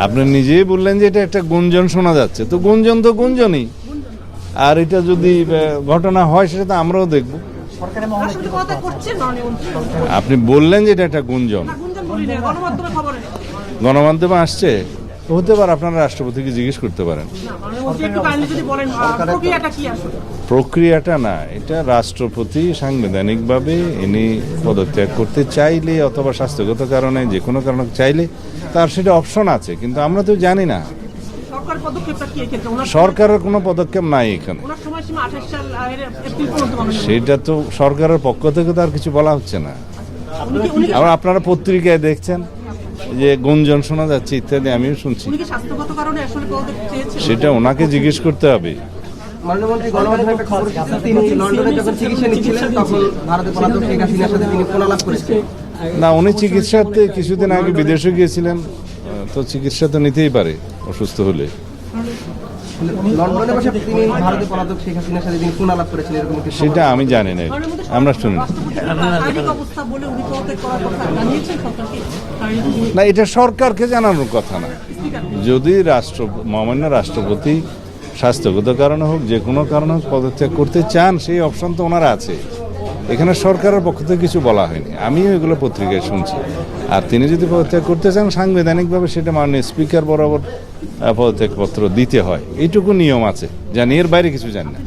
আপনি নিজেই বললেন যে এটা একটা গুঞ্জন শোনা যাচ্ছে, তো গুঞ্জন তো গুঞ্জনই, আর এটা যদি ঘটনা হয় সেটা তো আমরাও দেখব। আপনি বললেন যে এটা একটা গুঞ্জন, গণমাধ্যমে আসছে, হতে পারে আপনারা রাষ্ট্রপতিকে জিজ্ঞেস করতে পারেন। প্রক্রিয়াটা না, এটা রাষ্ট্রপতি সাংবিধানিকভাবে ইনি পদত্যাগ করতে চাইলে অথবা স্বাস্থ্যগত কারণে যে কোনো কারণে চাইলে তার সেটা অপশন আছে, কিন্তু আমরা তো জানি না। সরকারের কোনো পদক্ষেপ নাই এখানে, সেটা তো সরকারের পক্ষ থেকে তো আর কিছু বলা হচ্ছে না। আবার আপনারা পত্রিকায় দেখছেন যে গুঞ্জন শোনা যাচ্ছে ইত্যাদি, আমিও শুনছি, সেটা ওনাকে জিজ্ঞেস করতে হবে। না, উনি চিকিৎসাতে কিছুদিন আগে বিদেশে গিয়েছিলেন, তো চিকিৎসা তো নিতেই পারে অসুস্থ হলে। সেটা আমি জানি না, আমরা শুনি না, এটা সরকারকে জানানোর কথা না। যদি মহামান্য রাষ্ট্রপতি স্বাস্থ্যগত কারণে হোক যে কোনো কারণে হোক পদত্যাগ করতে চান, সেই অপশন তো ওনারা আছে। এখানে সরকারের পক্ষ থেকে কিছু বলা হয়নি, আমিও এগুলো পত্রিকায় শুনছি। আর তিনি যদি পদত্যাগ করতে চান সাংবিধানিকভাবে সেটা মাননীয় স্পিকার বরাবর পদত্যাগপত্র দিতে হয়, এইটুকু নিয়ম আছে, জানি, এর বাইরে কিছু জানি না।